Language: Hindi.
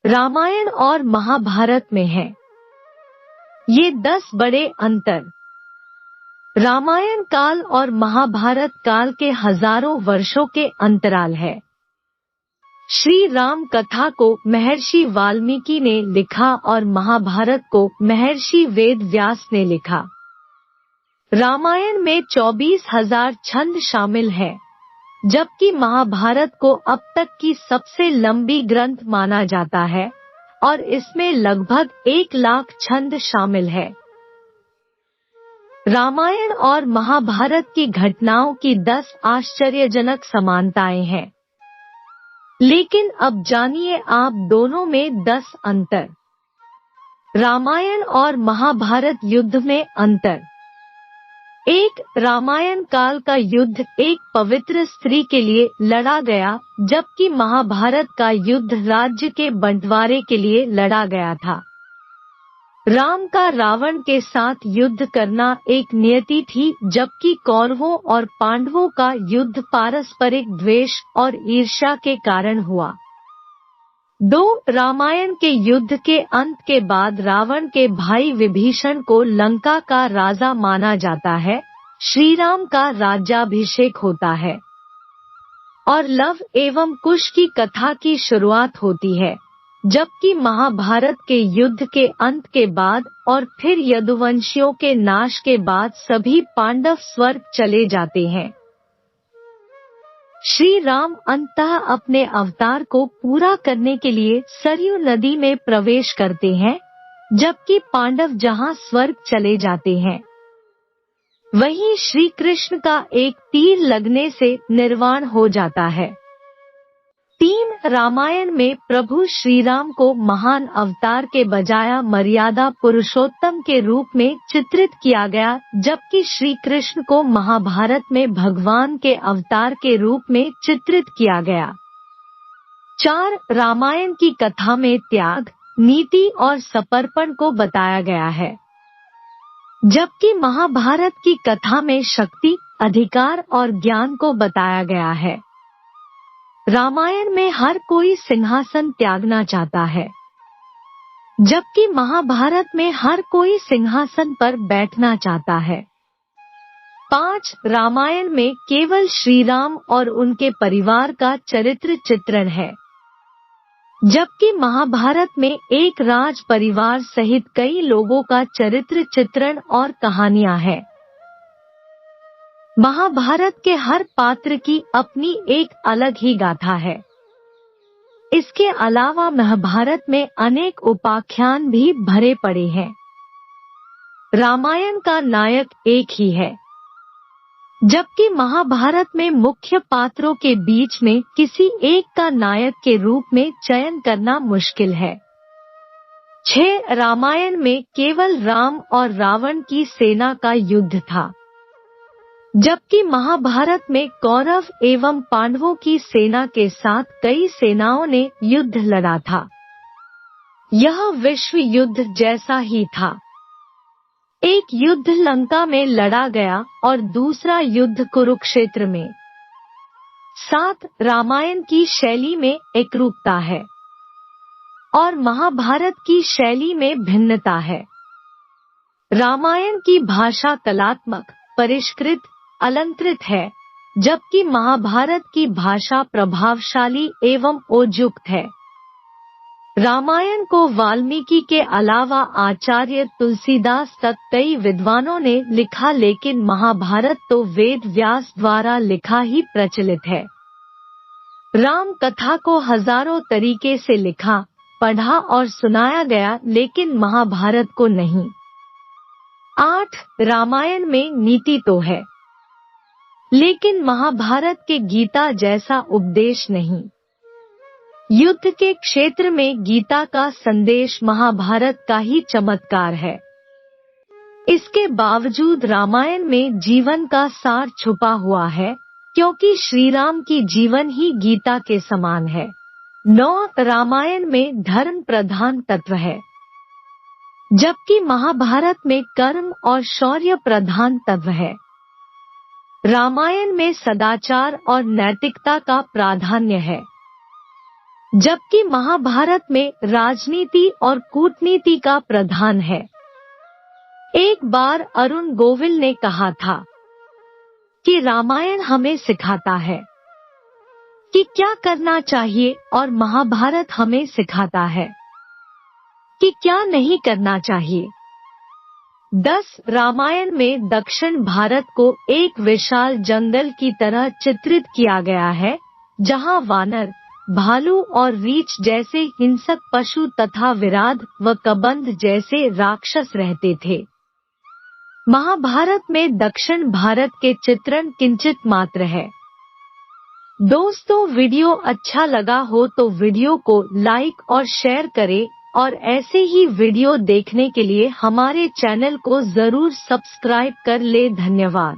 रामायण और महाभारत में है। ये 10 बड़े अंतर रामायण काल और महाभारत काल के हजारों वर्षों के अंतराल है। श्री राम कथा को महर्षि वाल्मीकि ने लिखा और महाभारत को महर्षि वेद व्यास ने लिखा। रामायण में 24,000 छंद शामिल है, जबकि महाभारत को अब तक की सबसे लंबी ग्रंथ माना जाता है और इसमें लगभग 1 लाख छंद शामिल है। रामायण और महाभारत की घटनाओं की 10 आश्चर्यजनक समानताएं हैं। लेकिन अब जानिए आप दोनों में 10 अंतर। रामायण और महाभारत युद्ध में अंतर। 1. रामायण काल का युद्ध एक पवित्र स्त्री के लिए लड़ा गया, जबकि महाभारत का युद्ध राज्य के बंटवारे के लिए लड़ा गया था। राम का रावण के साथ युद्ध करना एक नियति थी, जबकि कौरवों और पांडवों का युद्ध पारस्परिक द्वेष और ईर्ष्या के कारण हुआ। 2. रामायण के युद्ध के अंत के बाद रावण के भाई विभीषण को लंका का राजा माना जाता है, श्री राम का राज्याभिषेक होता है और लव एवं कुश की कथा की शुरुआत होती है, जबकि महाभारत के युद्ध के अंत के बाद और फिर यदुवंशियों के नाश के बाद सभी पांडव स्वर्ग चले जाते हैं। श्री राम अंततः अपने अवतार को पूरा करने के लिए सरयू नदी में प्रवेश करते हैं, जबकि पांडव जहां स्वर्ग चले जाते हैं, वहीं श्री कृष्ण का एक तीर लगने से निर्वाण हो जाता है। 3. रामायण में प्रभु श्री राम को महान अवतार के बजाय मर्यादा पुरुषोत्तम के रूप में चित्रित किया गया, जबकि श्री कृष्ण को महाभारत में भगवान के अवतार के रूप में चित्रित किया गया। 4. रामायण की कथा में त्याग, नीति और समर्पण को बताया गया है, जबकि महाभारत की कथा में शक्ति, अधिकार और ज्ञान को बताया गया है। रामायण में हर कोई सिंहासन त्यागना चाहता है, जबकि महाभारत में हर कोई सिंहासन पर बैठना चाहता है। 5. रामायण में केवल श्री राम और उनके परिवार का चरित्र चित्रण है, जबकि महाभारत में एक राज परिवार सहित कई लोगों का चरित्र चित्रण और कहानियां हैं। महाभारत के हर पात्र की अपनी एक अलग ही गाथा है। इसके अलावा महाभारत में अनेक उपाख्यान भी भरे पड़े हैं। रामायण का नायक एक ही है, जबकि महाभारत में मुख्य पात्रों के बीच में किसी एक का नायक के रूप में चयन करना मुश्किल है। 6. रामायण में केवल राम और रावण की सेना का युद्ध था, जबकि महाभारत में कौरव एवं पांडवों की सेना के साथ कई सेनाओं ने युद्ध लड़ा था। यह विश्व युद्ध जैसा ही था। एक युद्ध लंका में लड़ा गया और दूसरा युद्ध कुरुक्षेत्र में। 7. रामायण की शैली में एकरूपता है और महाभारत की शैली में भिन्नता है। रामायण की भाषा कलात्मक, परिष्कृत, अलंकृत है, जबकि महाभारत की भाषा प्रभावशाली एवं ओजयुक्त है। रामायण को वाल्मीकि के अलावा आचार्य तुलसीदास तक कई विद्वानों ने लिखा, लेकिन महाभारत तो वेद व्यास द्वारा लिखा ही प्रचलित है। राम कथा को हजारों तरीके से लिखा, पढ़ा और सुनाया गया, लेकिन महाभारत को नहीं। 8. रामायण में नीति तो है, लेकिन महाभारत के गीता जैसा उपदेश नहीं। युद्ध के क्षेत्र में गीता का संदेश महाभारत का ही चमत्कार है। इसके बावजूद रामायण में जीवन का सार छुपा हुआ है, क्योंकि श्री राम की जीवन ही गीता के समान है। 9. रामायण में धर्म प्रधान तत्व है, जबकि महाभारत में कर्म और शौर्य प्रधान तत्व है। रामायण में सदाचार और नैतिकता का प्राधान्य है, जबकि महाभारत में राजनीति और कूटनीति का प्रधान है। एक बार अरुण गोविल ने कहा था कि रामायण हमें सिखाता है कि क्या करना चाहिए और महाभारत हमें सिखाता है कि क्या नहीं करना चाहिए। 10 रामायण में दक्षिण भारत को एक विशाल जंगल की तरह चित्रित किया गया है, जहां वानर, भालू और रीछ जैसे हिंसक पशु तथा विराध व कबंध जैसे राक्षस रहते थे। महाभारत में दक्षिण भारत के चित्रण किंचित मात्र है। दोस्तों, वीडियो अच्छा लगा हो तो वीडियो को लाइक और शेयर करें और ऐसे ही वीडियो देखने के लिए हमारे चैनल को जरूर सब्सक्राइब कर ले। धन्यवाद।